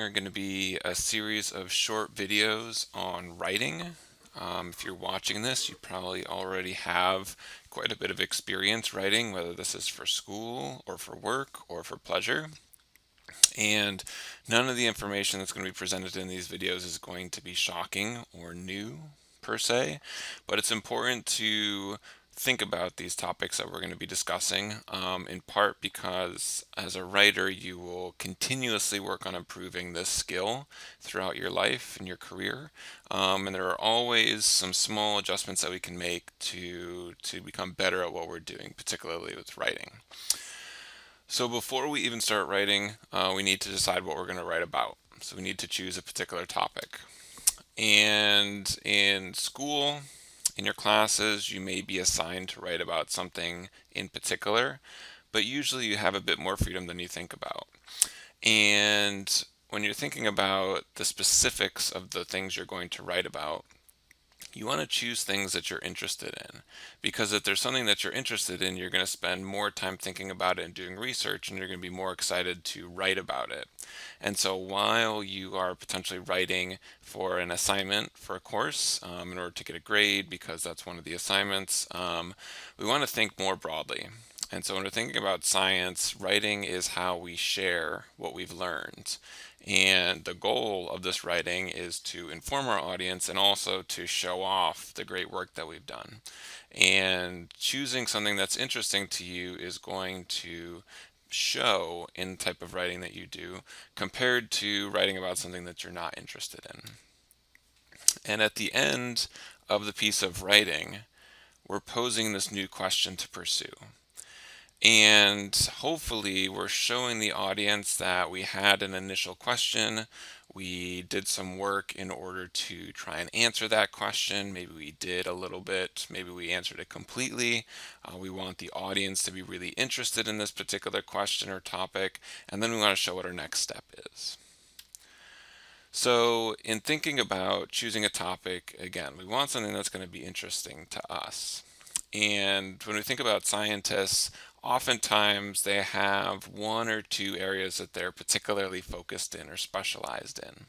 are going to be a series of short videos on writing. If you're watching this, you probably already have quite a bit of experience writing, whether this is for school or for work or for pleasure. And none of the information that's going to be presented in these videos is going to be shocking or new per se, but it's important to think about these topics that we're going to be discussing, in part because as a writer, you will continuously work on improving this skill throughout your life and your career. And there are always some small adjustments that we can make to become better at what we're doing, particularly with writing. So before we even start writing, we need to decide what we're going to write about. So we need to choose a particular topic. And in school, in your classes, you may be assigned to write about something in particular, but usually you have a bit more freedom than you think about. And when you're thinking about the specifics of the things you're going to write about, you want to choose things that you're interested in, because if there's something that you're interested in, you're going to spend more time thinking about it and doing research, and you're going to be more excited to write about it. And so while you are potentially writing for an assignment for a course, in order to get a grade, because that's one of the assignments, we want to think more broadly. And so when we're thinking about science, writing is how we share what we've learned. And the goal of this writing is to inform our audience and also to show off the great work that we've done. And choosing something that's interesting to you is going to show in the type of writing that you do compared to writing about something that you're not interested in. And at the end of the piece of writing, we're posing this new question to pursue. And hopefully, we're showing the audience that we had an initial question. We did some work in order to try and answer that question. Maybe we did a little bit, maybe we answered it completely. We want the audience to be really interested in this particular question or topic, and then we want to show what our next step is. So, in thinking about choosing a topic, again, we want something that's going to be interesting to us. And when we think about scientists, oftentimes they have one or two areas that they're particularly focused in or specialized in.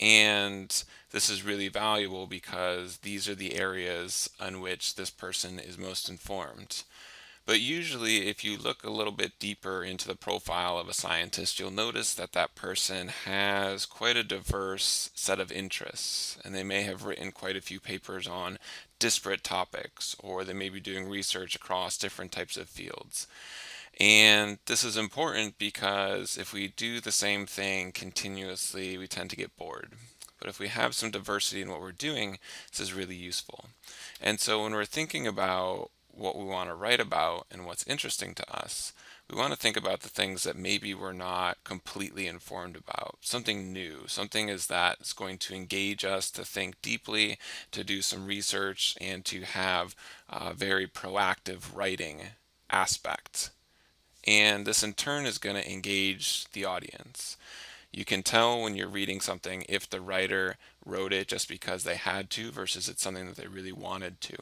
And this is really valuable because these are the areas in which this person is most informed. But usually, if you look a little bit deeper into the profile of a scientist, you'll notice that that person has quite a diverse set of interests, and they may have written quite a few papers on disparate topics, or they may be doing research across different types of fields. And this is important because if we do the same thing continuously, we tend to get bored. But if we have some diversity in what we're doing, this is really useful. And so when we're thinking about what we want to write about and what's interesting to us, we want to think about the things that maybe we're not completely informed about. Something new, something is that's going to engage us to think deeply, to do some research, and to have a very proactive writing aspect. And this in turn is going to engage the audience. You can tell when you're reading something if the writer wrote it just because they had to versus it's something that they really wanted to.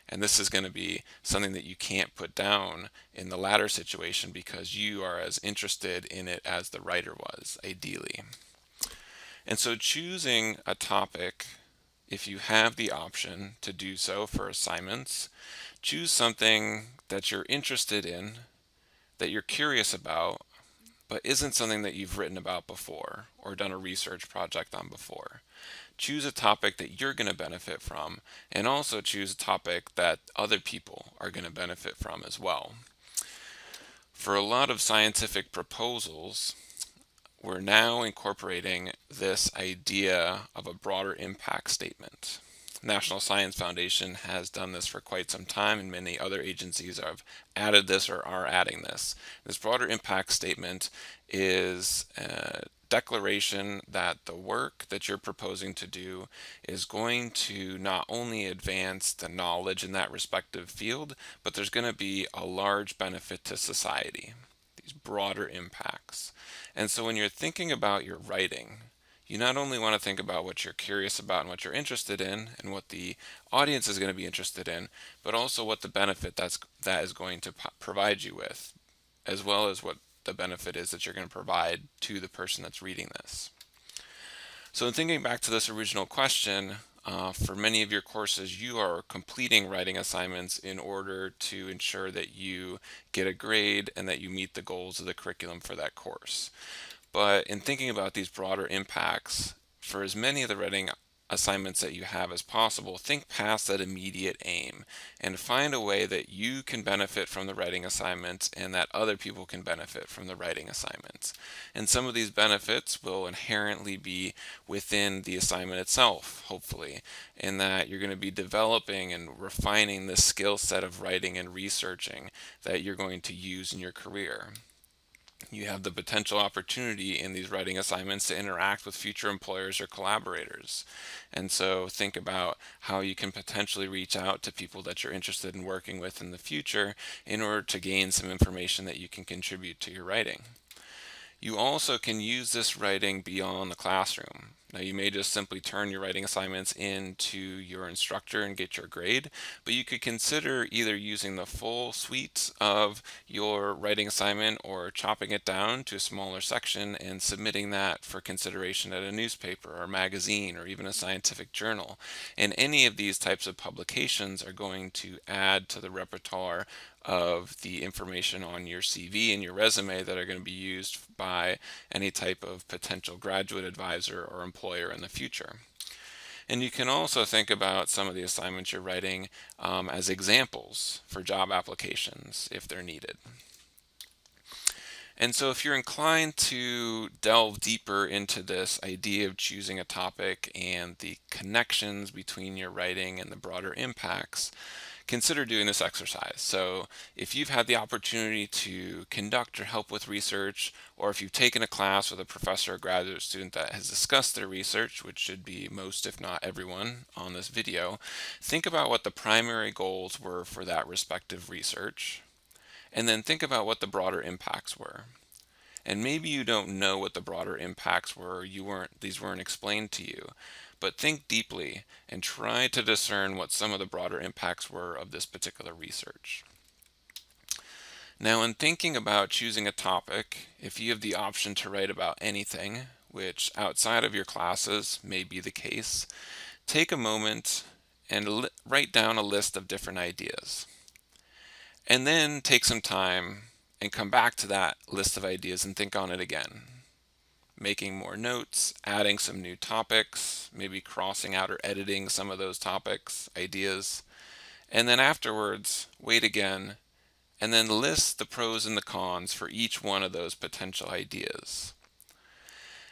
And this is going to be something that you can't put down in the latter situation because you are as interested in it as the writer was, ideally. And so choosing a topic, if you have the option to do so for assignments, choose something that you're interested in, that you're curious about, but isn't something that you've written about before or done a research project on before. Choose a topic that you're going to benefit from, and also choose a topic that other people are going to benefit from as well. For a lot of scientific proposals, we're now incorporating this idea of a broader impact statement. National Science Foundation has done this for quite some time, and many other agencies have added this or are adding this. This broader impact statement is a declaration that the work that you're proposing to do is going to not only advance the knowledge in that respective field, but there's going to be a large benefit to society, these broader impacts. And so when you're thinking about your writing, you not only want to think about what you're curious about and what you're interested in and what the audience is going to be interested in, but also what the benefit that is going to provide you with, as well as what the benefit is that you're going to provide to the person that's reading this. So in thinking back to this original question, for many of your courses, you are completing writing assignments in order to ensure that you get a grade and that you meet the goals of the curriculum for that course. But in thinking about these broader impacts, for as many of the writing assignments that you have as possible, think past that immediate aim and find a way that you can benefit from the writing assignments and that other people can benefit from the writing assignments. And some of these benefits will inherently be within the assignment itself, hopefully, in that you're going to be developing and refining the skill set of writing and researching that you're going to use in your career. You have the potential opportunity in these writing assignments to interact with future employers or collaborators. And so think about how you can potentially reach out to people that you're interested in working with in the future in order to gain some information that you can contribute to your writing. You also can use this writing beyond the classroom. Now, you may just simply turn your writing assignments in to your instructor and get your grade, but you could consider either using the full suite of your writing assignment or chopping it down to a smaller section and submitting that for consideration at a newspaper or magazine or even a scientific journal. And any of these types of publications are going to add to the repertoire of the information on your CV and your resume that are going to be used by any type of potential graduate advisor or employer in the future. And you can also think about some of the assignments you're writing as examples for job applications if they're needed. And so if you're inclined to delve deeper into this idea of choosing a topic and the connections between your writing and the broader impacts, consider doing this exercise. So if you've had the opportunity to conduct or help with research, or if you've taken a class with a professor or graduate student that has discussed their research, which should be most if not everyone on this video, think about what the primary goals were for that respective research, and then think about what the broader impacts were. And maybe you don't know what the broader impacts were, these weren't explained to you, but think deeply and try to discern what some of the broader impacts were of this particular research. Now, in thinking about choosing a topic, if you have the option to write about anything, which outside of your classes may be the case, take a moment and write down a list of different ideas. And then take some time and come back to that list of ideas and think on it again, making more notes, adding some new topics, maybe crossing out or editing some of those topics, ideas, and then afterwards, wait again, and then list the pros and the cons for each one of those potential ideas.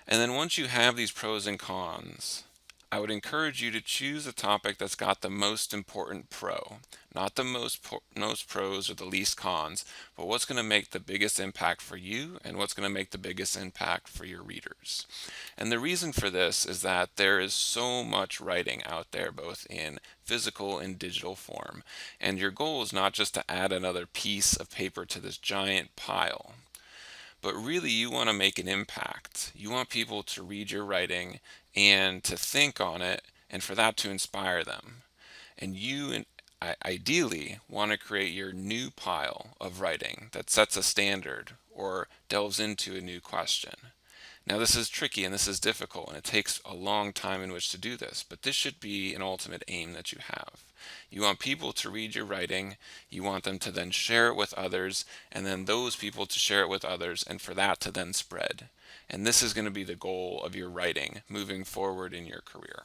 And then once you have these pros and cons, I would encourage you to choose a topic that's got the most important pro, not the most pros or the least cons, but what's going to make the biggest impact for you and what's going to make the biggest impact for your readers. And the reason for this is that there is so much writing out there, both in physical and digital form, and your goal is not just to add another piece of paper to this giant pile. But really, you want to make an impact. You want people to read your writing and to think on it, and for that to inspire them. And you ideally want to create your new pile of writing that sets a standard or delves into a new question. Now, this is tricky and this is difficult, and it takes a long time in which to do this, but this should be an ultimate aim that you have. You want people to read your writing, you want them to then share it with others, and then those people to share it with others, and for that to then spread. And this is going to be the goal of your writing moving forward in your career.